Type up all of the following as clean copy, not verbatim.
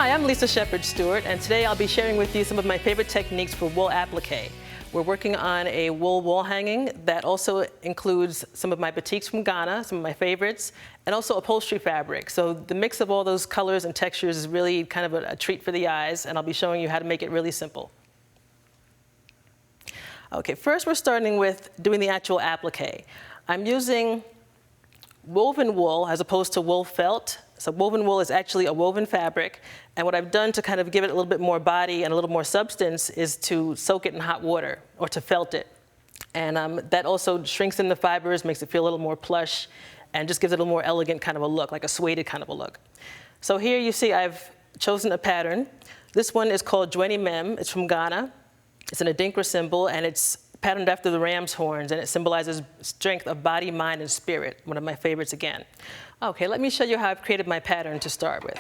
Hi, I'm Lisa Shepard Stewart, and today I'll be sharing with you some of my favorite techniques for wool applique. We're working on a wool wall hanging that also includes some of my batiks from Ghana, some of my favorites, and also upholstery fabric. So the mix of all those colors and textures is really kind of a treat for the eyes, and I'll be showing you how to make it really simple. Okay, first we're starting with doing the actual applique. I'm using woven wool as opposed to wool felt. So woven wool is actually a woven fabric, and what I've done to kind of give it a little bit more body and a little more substance is to soak it in hot water or to felt it. And that also shrinks in the fibers, makes it feel a little more plush, and just gives it a more elegant kind of a look, like a suede kind of a look. So here you see I've chosen a pattern. This one is called Dweni Mem. It's from Ghana. It's an Adinkra symbol, and it's patterned after the ram's horns, and it symbolizes strength of body, mind, and spirit, one of my favorites again. Okay, let me show you how I've created my pattern to start with.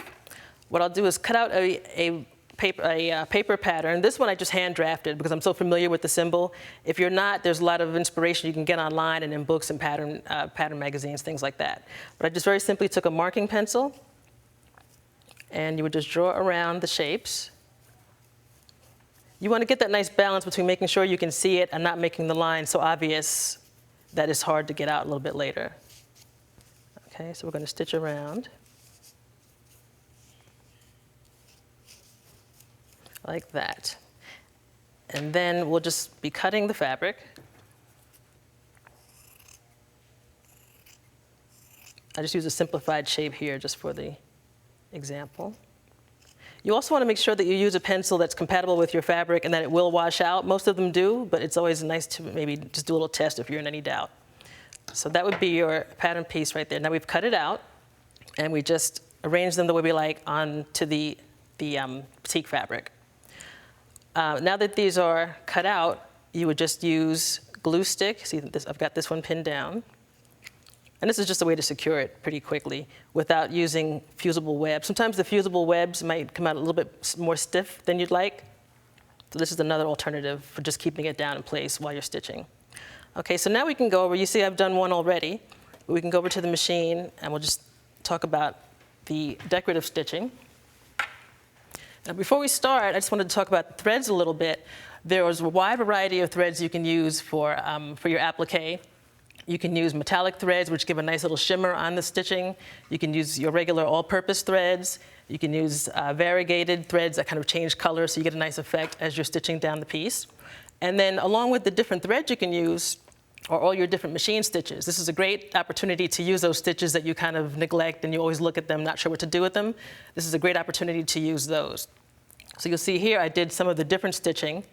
What I'll do is cut out a paper pattern. This one I just hand drafted because I'm so familiar with the symbol. If you're not, there's a lot of inspiration you can get online and in books and pattern magazines, things like that. But I just very simply took a marking pencil, and you would just draw around the shapes. You want to get that nice balance between making sure you can see it and not making the line so obvious that it's hard to get out a little bit later. Okay, so we're going to stitch around like that. And then we'll just be cutting the fabric. I just use a simplified shape here just for the example. You also want to make sure that you use a pencil that's compatible with your fabric and that it will wash out. Most of them do, but it's always nice to maybe just do a little test if you're in any doubt. So that would be your pattern piece right there. Now we've cut it out, and we just arrange them the way we like onto the batik fabric. Now that these are cut out, you would just use glue stick. See, I've got this one pinned down. And this is just a way to secure it pretty quickly without using fusible webs. Sometimes the fusible webs might come out a little bit more stiff than you'd like. So this is another alternative for just keeping it down in place while you're stitching. Okay, so now we can go over, you see I've done one already. We can go over to the machine and we'll just talk about the decorative stitching. Now before we start, I just wanted to talk about threads a little bit. There is a wide variety of threads you can use for your applique. You can use metallic threads, which give a nice little shimmer on the stitching. You can use your regular all-purpose threads. You can use variegated threads that kind of change color so you get a nice effect as you're stitching down the piece. And then along with the different threads you can use are all your different machine stitches. This is a great opportunity to use those stitches that you kind of neglect and you always look at them, not sure what to do with them. This is a great opportunity to use those. So you'll see here I did some of the different stitching.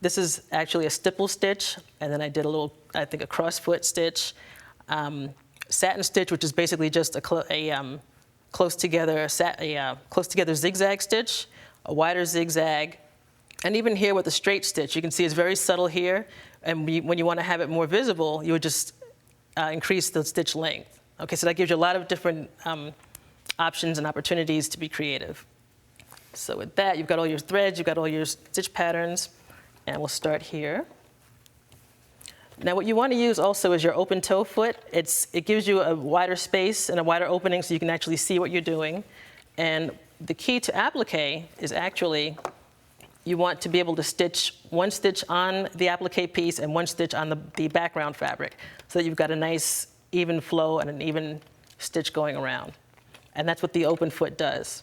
This is actually a stipple stitch, and then I did a little, I think, a cross-foot stitch, satin stitch, which is basically just a close together zigzag stitch, a wider zigzag, and even here with a straight stitch, you can see it's very subtle here, and when you want to have it more visible, you would just increase the stitch length. Okay, so that gives you a lot of different options and opportunities to be creative. So with that, you've got all your threads, you've got all your stitch patterns, and we'll start here. Now what you want to use also is your open toe foot. It gives you a wider space and a wider opening so you can actually see what you're doing. And the key to applique is actually you want to be able to stitch one stitch on the applique piece and one stitch on the background fabric so that you've got a nice even flow and an even stitch going around. And that's what the open foot does.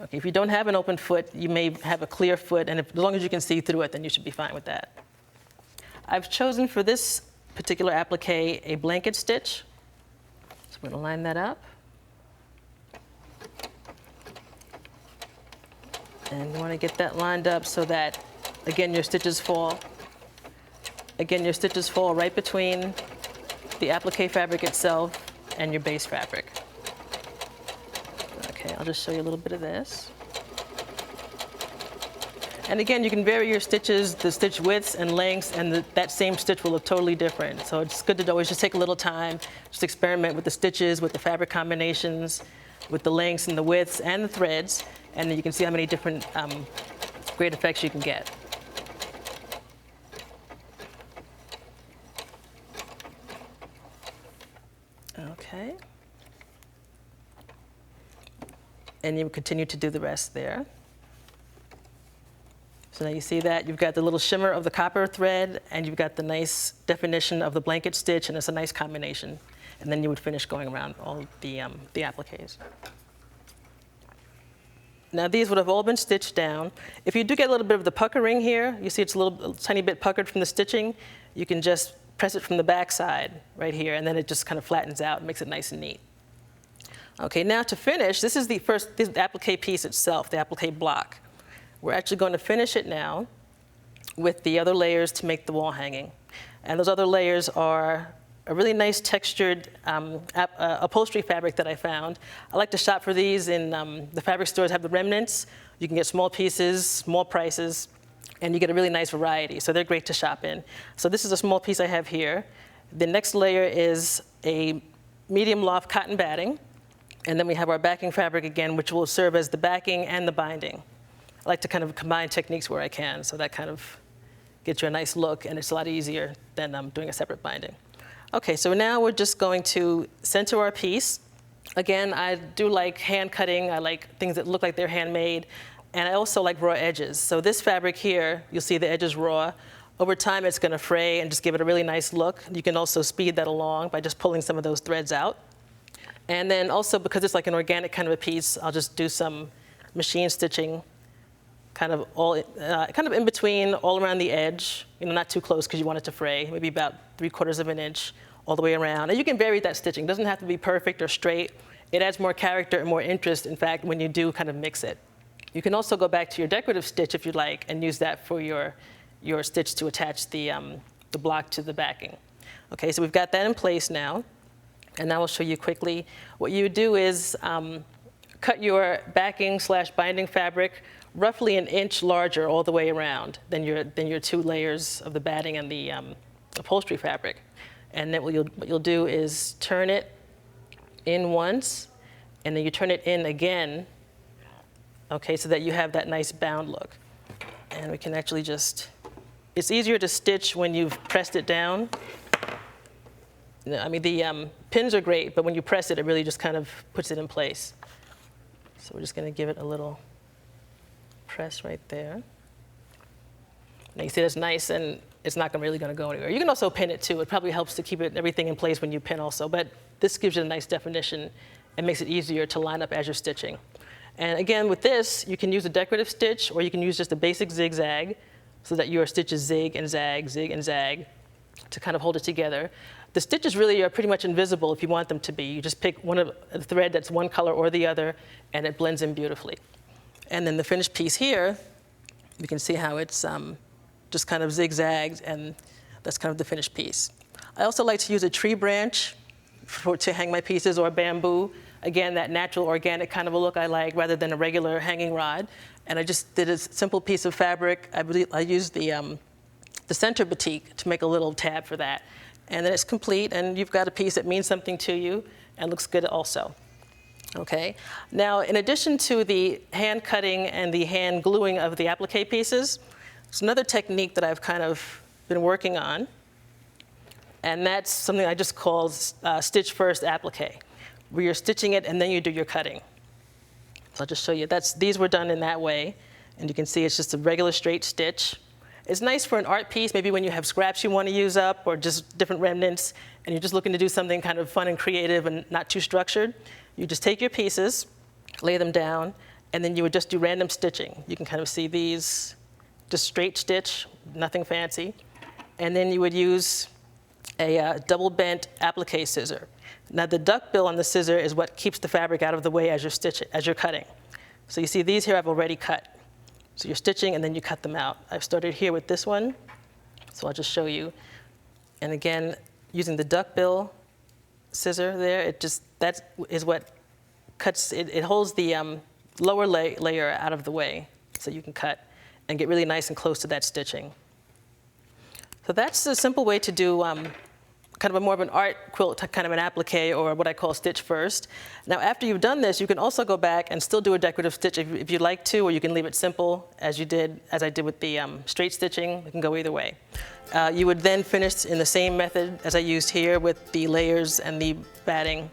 Okay, if you don't have an open foot, you may have a clear foot, and as long as you can see through it, then you should be fine with that. I've chosen for this particular applique a blanket stitch. So I'm going to line that up. And you want to get that lined up so that, again, your stitches fall. Again, your stitches fall right between the applique fabric itself and your base fabric. Okay, I'll just show you a little bit of this. And again, you can vary your stitches, the stitch widths and lengths, and that same stitch will look totally different. So it's good to always just take a little time, just experiment with the stitches, with the fabric combinations, with the lengths and the widths and the threads, and then you can see how many different great effects you can get. Okay. And you continue to do the rest there. So now you see that you've got the little shimmer of the copper thread, and you've got the nice definition of the blanket stitch, and it's a nice combination. And then you would finish going around all the appliques. Now these would have all been stitched down. If you do get a little bit of the puckering here, you see it's a tiny bit puckered from the stitching, you can just press it from the back side right here, and then it just kind of flattens out and makes it nice and neat. Okay, now to finish, this is the applique piece itself, the applique block. We're actually going to finish it now with the other layers to make the wall hanging. And those other layers are a really nice textured upholstery fabric that I found. I like to shop for these in the fabric stores have the remnants. You can get small pieces, small prices, and you get a really nice variety. So they're great to shop in. So this is a small piece I have here. The next layer is a medium loft cotton batting. And then we have our backing fabric again, which will serve as the backing and the binding. I like to kind of combine techniques where I can, so that kind of gets you a nice look, and it's a lot easier than doing a separate binding. Okay, so now we're just going to center our piece. Again, I do like hand cutting. I like things that look like they're handmade, and I also like raw edges. So this fabric here, you'll see the edges raw. Over time, it's going to fray and just give it a really nice look. You can also speed that along by just pulling some of those threads out. And then also, because it's like an organic kind of a piece, I'll just do some machine stitching kind of in between, all around the edge, not too close because you want it to fray, maybe about 3/4 of an inch all the way around. And you can vary that stitching. It doesn't have to be perfect or straight. It adds more character and more interest, in fact, when you do kind of mix it. You can also go back to your decorative stitch if you like and use that for your stitch to attach the block to the backing. Okay, so we've got that in place now. And now I'll show you quickly. What you do is cut your backing/binding fabric roughly an inch larger all the way around than your two layers of the batting and the upholstery fabric. And then what you'll do is turn it in once, and then you turn it in again, okay, so that you have that nice bound look. And we can actually it's easier to stitch when you've pressed it down. I mean, the pins are great, but when you press it, it really just kind of puts it in place. So we're just going to give it a little press right there. Now you see that's nice, and it's not really going to go anywhere. You can also pin it too. It probably helps to keep everything in place when you pin also, but this gives you a nice definition and makes it easier to line up as you're stitching. And again, with this, you can use a decorative stitch, or you can use just a basic zigzag so that your stitches zig and zag to kind of hold it together. The stitches really are pretty much invisible if you want them to be. You just pick one of a thread that's one color or the other, and it blends in beautifully. And then the finished piece here, you can see how it's just kind of zigzagged, and that's kind of the finished piece. I also like to use a tree branch to hang my pieces, or bamboo. Again, that natural, organic kind of a look I like, rather than a regular hanging rod. And I just did a simple piece of fabric. I used the center batik to make a little tab for that. And then it's complete, and you've got a piece that means something to you and looks good also. Okay. Now, in addition to the hand cutting and the hand gluing of the applique pieces, there's another technique that I've kind of been working on, and that's something I just call stitch first applique, where you're stitching it and then you do your cutting. So I'll just show you. These were done in that way, and you can see it's just a regular straight stitch. It's nice for an art piece, maybe when you have scraps you want to use up, or just different remnants, and you're just looking to do something kind of fun and creative and not too structured. You just take your pieces, lay them down, and then you would just do random stitching. You can kind of see these, just straight stitch, nothing fancy. And then you would use a double bent applique scissor. Now the duck bill on the scissor is what keeps the fabric out of the way as you're cutting. So you see these here I've already cut. So you're stitching and then you cut them out. I've started here with this one, so I'll just show you. And again, using the duck bill scissor there, that is what cuts, it holds the lower layer out of the way so you can cut and get really nice and close to that stitching. So that's a simple way to do kind of a more of an art quilt, kind of an applique, or what I call stitch first. Now after you've done this, you can also go back and still do a decorative stitch if you'd like to, or you can leave it simple as I did with the straight stitching. You can go either way. You would then finish in the same method as I used here with the layers and the batting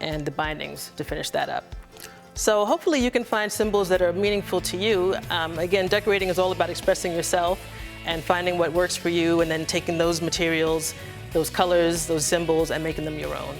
and the bindings to finish that up. So hopefully you can find symbols that are meaningful to you. Again, decorating is all about expressing yourself and finding what works for you and then taking those materials, those colors, those symbols, and making them your own.